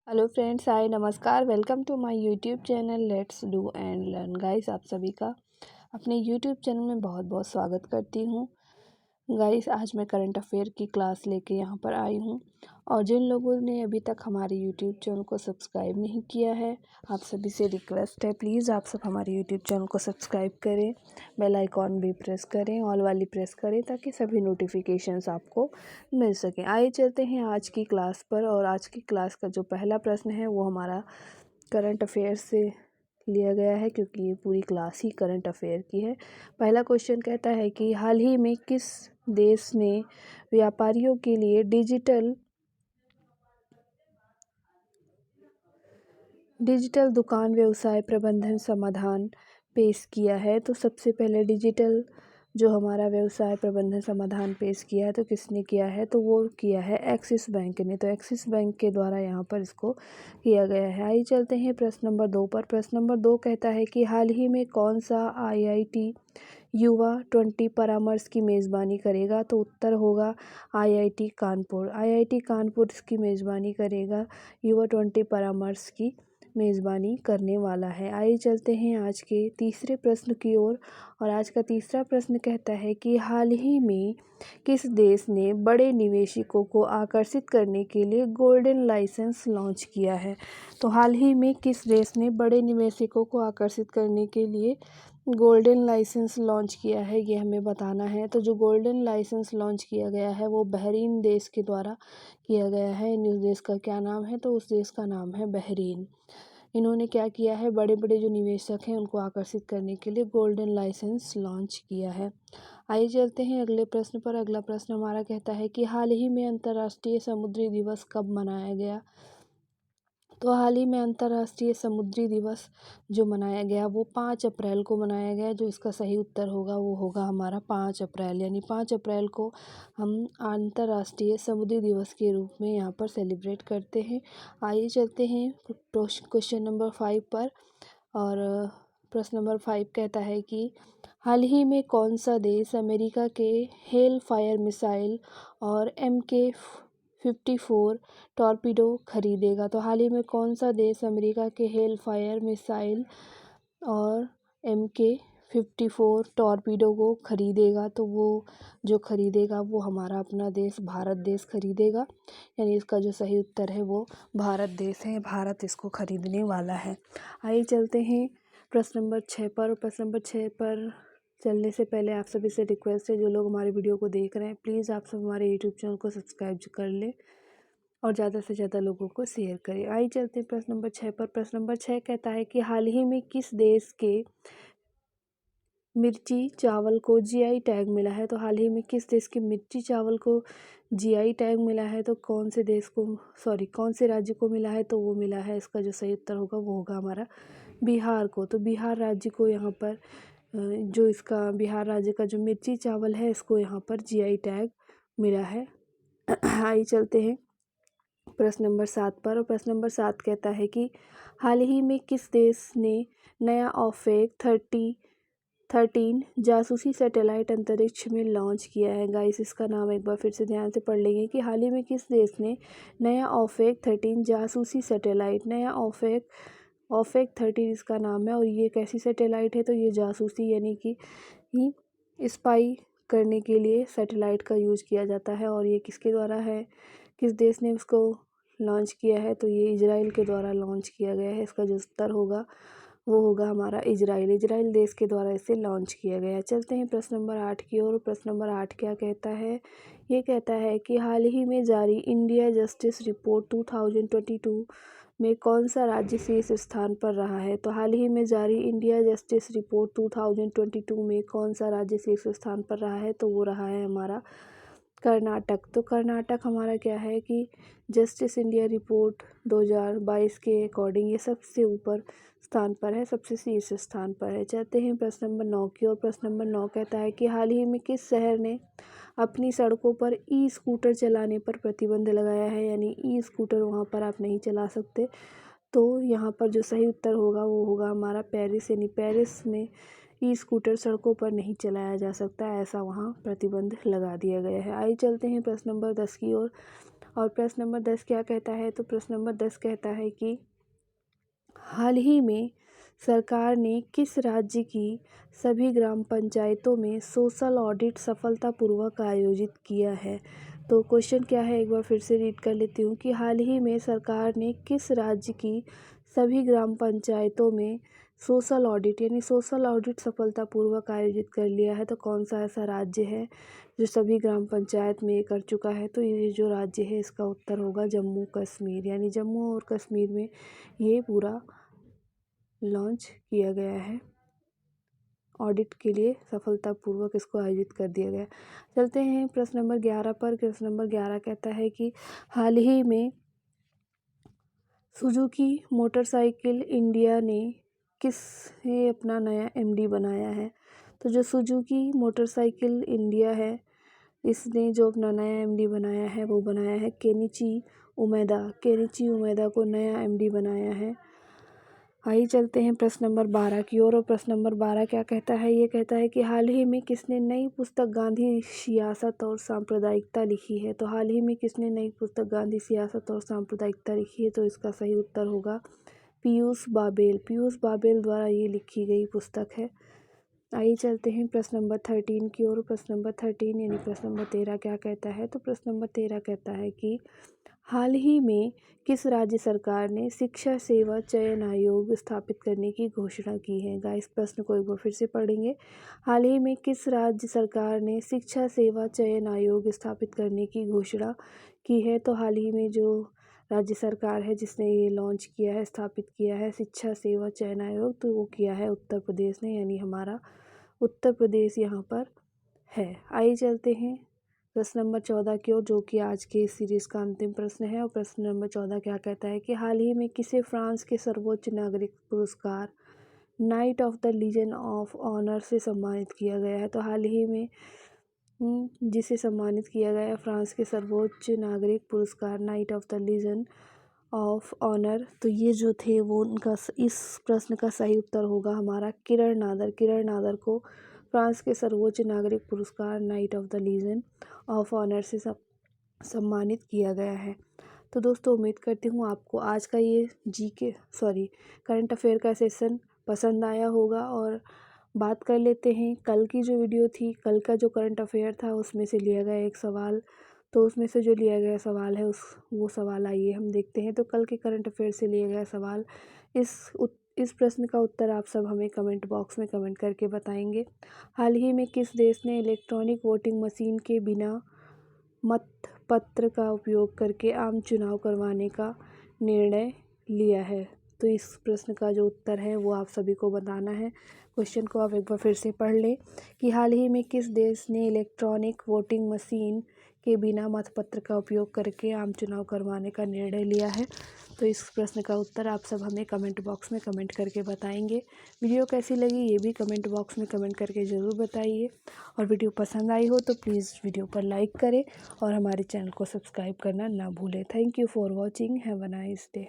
Hello friends, hi, नमस्कार। Welcome to my YouTube channel let's do and learn. Guys, आप सभी का अपने यूट्यूब चैनल में बहुत बहुत स्वागत करती हूँ। गाइस, आज मैं करंट अफेयर की क्लास लेके यहाँ पर आई हूँ और जिन लोगों ने अभी तक हमारे यूट्यूब चैनल को सब्सक्राइब नहीं किया है, आप सभी से रिक्वेस्ट है, प्लीज़ आप सब हमारे यूट्यूब चैनल को सब्सक्राइब करें, बेल आइकॉन भी प्रेस करें, ऑल वाली प्रेस करें ताकि सभी नोटिफिकेशंस आपको मिल सकें। आइए चलते हैं आज की क्लास पर। और आज की क्लास का जो पहला प्रश्न है वो हमारा करंट अफेयर से लिया गया है, क्योंकि ये पूरी क्लास ही करंट अफेयर की है। पहला क्वेश्चन कहता है कि हाल ही में किस देश ने व्यापारियों के लिए डिजिटल दुकान व्यवसाय प्रबंधन समाधान पेश किया है? तो सबसे पहले डिजिटल जो हमारा व्यवसाय प्रबंधन समाधान पेश किया है तो किसने किया है? तो वो किया है एक्सिस बैंक ने। तो एक्सिस बैंक के द्वारा यहाँ पर इसको किया गया है। आइए चलते हैं प्रश्न नंबर 2 पर। प्रश्न नंबर 2 कहता है कि हाल ही में कौन सा आईआईटी युवा 20 परामर्श की मेज़बानी करेगा? तो उत्तर होगा आईआईटी कानपुर। आईआईटी कानपुर इसकी मेज़बानी करेगा, युवा 20 परामर्श की मेज़बानी करने वाला है। आइए चलते हैं आज के तीसरे प्रश्न की ओर। और आज का तीसरा प्रश्न कहता है कि हाल ही में किस देश ने बड़े निवेशकों को आकर्षित करने के लिए गोल्डन लाइसेंस लॉन्च किया है? तो हाल ही में किस देश ने बड़े निवेशकों को आकर्षित करने के लिए गोल्डन लाइसेंस लॉन्च किया है, ये हमें बताना है। तो जो गोल्डन लाइसेंस लॉन्च किया गया है वो बहरीन देश के द्वारा किया गया है। उस देश का क्या नाम है? तो उस देश का नाम है बहरीन। इन्होंने क्या किया है, बड़े बड़े जो निवेशक हैं उनको आकर्षित करने के लिए गोल्डन लाइसेंस लॉन्च किया है। आइए चलते हैं अगले प्रश्न पर। अगला प्रश्न हमारा कहता है कि हाल ही में अंतर्राष्ट्रीय समुद्री दिवस कब मनाया गया? तो हाल ही में अंतर्राष्ट्रीय समुद्री दिवस जो मनाया गया वो 5 अप्रैल को मनाया गया। जो इसका सही उत्तर होगा वो होगा हमारा 5 अप्रैल, यानी 5 अप्रैल को हम अंतर्राष्ट्रीय समुद्री दिवस के रूप में यहाँ पर सेलिब्रेट करते हैं। आइए चलते हैं क्वेश्चन नंबर 5 पर। और प्रश्न नंबर 5 कहता है कि हाल ही में कौन सा देश अमेरिका के हेल फायर मिसाइल और MK-54 टॉर्पीडो खरीदेगा? तो हाल ही में कौन सा देश अमेरिका के हेल फायर मिसाइल और MK-54 टॉर्पीडो को खरीदेगा? तो वो जो खरीदेगा वो हमारा अपना देश भारत देश खरीदेगा, यानी इसका जो सही उत्तर है वो भारत देश है। भारत इसको खरीदने वाला है। आइए चलते हैं प्रश्न नंबर 6 पर। प्रश्न नंबर 6 पर चलने से पहले आप सभी से रिक्वेस्ट है, जो लोग हमारे वीडियो को देख रहे हैं प्लीज़ आप सब हमारे यूट्यूब चैनल को सब्सक्राइब कर लें और ज़्यादा से ज़्यादा लोगों को शेयर करें। आइए चलते हैं प्रश्न नंबर 6 पर। प्रश्न नंबर 6 कहता है कि हाल ही में किस देश के मिर्ची चावल को जीआई टैग मिला है? तो हाल ही में किस देश के मिर्ची चावल को जीआई टैग मिला है? तो कौन से राज्य को मिला है? तो वो मिला है, इसका जो सही उत्तर होगा वो होगा हमारा बिहार को। तो बिहार राज्य को यहाँ पर जो इसका बिहार राज्य का जो मिर्ची चावल है इसको यहाँ पर जीआई टैग मिला है। आइए चलते हैं प्रश्न नंबर 7 पर। और प्रश्न नंबर 7 कहता है कि हाल ही में किस देश ने नया ऑफेक 13 जासूसी सैटेलाइट अंतरिक्ष में लॉन्च किया है? गाइस, इसका नाम एक बार फिर से ध्यान से पढ़ लेंगे कि हाल ही में किस देश ने नया ऑफेक 13 जासूसी सैटेलाइट, नया ऑफेक 13 इसका नाम है। और ये कैसी सैटेलाइट है? तो ये जासूसी यानी कि स्पाई करने के लिए सैटेलाइट का यूज किया जाता है। और ये किसके द्वारा है, किस देश ने उसको लॉन्च किया है? तो ये इजराइल के द्वारा लॉन्च किया गया है। इसका जो उत्तर होगा वो होगा हमारा इजराइल देश के द्वारा इसे लॉन्च किया गया है। चलते हैं प्रश्न नंबर 8 की ओर। प्रश्न नंबर 8 क्या कहता है? ये कहता है कि हाल ही में जारी इंडिया जस्टिस रिपोर्ट 2022 में कौन सा राज्य शीर्ष स्थान पर रहा है? तो हाल ही में जारी इंडिया जस्टिस रिपोर्ट 2022 में कौन सा राज्य शीर्ष स्थान पर रहा है? तो वो रहा है हमारा कर्नाटक। तो कर्नाटक हमारा क्या है कि जस्टिस इंडिया रिपोर्ट 2022 के अकॉर्डिंग ये सबसे ऊपर स्थान पर है, सबसे शीर्ष स्थान पर है। चलते हैं प्रश्न नंबर 9 की ओर। प्रश्न नंबर 9 कहता है कि हाल ही में किस शहर ने अपनी सड़कों पर ई स्कूटर चलाने पर प्रतिबंध लगाया है? यानी ई स्कूटर वहाँ पर आप नहीं चला सकते। तो यहाँ पर जो सही उत्तर होगा वो होगा हमारा पेरिस, यानी पेरिस में ई स्कूटर सड़कों पर नहीं चलाया जा सकता, ऐसा वहाँ प्रतिबंध लगा दिया गया है। आइए चलते हैं प्रश्न नंबर 10 की ओर। और प्रश्न नंबर 10 क्या कहता है, तो प्रश्न नंबर 10 कहता है कि हाल ही में सरकार ने किस राज्य की सभी ग्राम पंचायतों में सोशल ऑडिट सफलतापूर्वक आयोजित किया है। तो क्वेश्चन क्या है, एक बार फिर से रीड कर लेती हूँ कि हाल ही में सरकार ने किस राज्य की सभी ग्राम पंचायतों में सोशल ऑडिट यानी सोशल ऑडिट सफलतापूर्वक आयोजित कर लिया है। तो कौन सा ऐसा राज्य है जो सभी ग्राम पंचायत में ये कर चुका है, तो ये जो राज्य है इसका उत्तर होगा जम्मू कश्मीर। यानी जम्मू और कश्मीर में ये पूरा लॉन्च किया गया है, ऑडिट के लिए सफलतापूर्वक इसको आयोजित कर दिया गया। चलते हैं प्रश्न नंबर 11 पर। प्रश्न नंबर 11 कहता है कि हाल ही में सुजुकी मोटरसाइकिल इंडिया ने किसने अपना नया एमडी बनाया है। तो जो सुजुकी मोटरसाइकिल इंडिया है, इसने जो अपना नया एमडी बनाया है वो बनाया है केनिची उमेदा। केनिची उमेदा को नया एमडी बनाया है। आइए चलते हैं प्रश्न नंबर 12 की ओर। और प्रश्न नंबर 12 क्या कहता है, ये कहता है कि हाल ही में किसने नई पुस्तक गांधी सियासत और सांप्रदायिकता लिखी है। तो हाल ही में किसने नई पुस्तक गांधी सियासत और सांप्रदायिकता लिखी है, तो इसका सही उत्तर होगा पीयूष बाबेल। पीयूष बाबेल द्वारा ये लिखी गई पुस्तक है। आइए चलते हैं प्रश्न नंबर 13 की ओर। प्रश्न नंबर 13 यानी प्रश्न नंबर 13 क्या कहता है, तो प्रश्न नंबर 13 कहता है कि हाल ही में किस राज्य सरकार ने शिक्षा सेवा चयन आयोग स्थापित करने की घोषणा की है। गाइस प्रश्न को एक बार फिर से पढ़ेंगे। हाल ही में किस राज्य सरकार ने शिक्षा सेवा चयन आयोग स्थापित करने की घोषणा की है। तो हाल ही में जो राज्य सरकार है जिसने ये लॉन्च किया है, स्थापित किया है शिक्षा सेवा चयन आयोग, तो वो किया है उत्तर प्रदेश ने। यानी हमारा उत्तर प्रदेश यहाँ पर है। आइए चलते हैं प्रश्न नंबर 14 की ओर, जो कि आज के इस सीरीज़ का अंतिम प्रश्न है। और प्रश्न नंबर 14 क्या कहता है कि हाल ही में किसे फ्रांस के सर्वोच्च नागरिक पुरस्कार knight of the Legion of Honour से सम्मानित किया गया है। तो हाल ही में जिसे सम्मानित किया गया है फ्रांस के सर्वोच्च नागरिक पुरस्कार knight of the Legion of Honour, तो ये जो थे वो उनका इस प्रश्न का सही उत्तर होगा हमारा किरण नादर। किरण नादर को फ्रांस के सर्वोच्च नागरिक पुरस्कार knight of the Legion of Honour से सम्मानित किया गया है। तो दोस्तों उम्मीद करती हूँ आपको आज का ये करंट अफेयर का सेशन पसंद आया होगा। और बात कर लेते हैं कल की जो वीडियो थी, कल का जो करंट अफेयर था उसमें से लिया गया एक सवाल। तो उसमें से जो लिया गया सवाल है वो सवाल आइए हम देखते हैं। तो कल के करंट अफेयर से लिया गया सवाल, इस प्रश्न का उत्तर आप सब हमें कमेंट बॉक्स में कमेंट करके बताएंगे। हाल ही में किस देश ने इलेक्ट्रॉनिक वोटिंग मशीन के बिना मतपत्र का उपयोग करके आम चुनाव करवाने का निर्णय लिया है। तो इस प्रश्न का जो उत्तर है वो आप सभी को बताना है। क्वेश्चन को आप एक बार फिर से पढ़ लें कि हाल ही में किस देश ने इलेक्ट्रॉनिक वोटिंग मशीन के बिना मतपत्र का उपयोग करके आम चुनाव करवाने का निर्णय लिया है। तो इस प्रश्न का उत्तर आप सब हमें कमेंट बॉक्स में कमेंट करके बताएंगे। वीडियो कैसी लगी ये भी कमेंट बॉक्स में कमेंट करके ज़रूर बताइए। और वीडियो पसंद आई हो तो प्लीज़ वीडियो पर लाइक करें और हमारे चैनल को सब्सक्राइब करना ना भूलें। Thank you for watching. Have a nice day.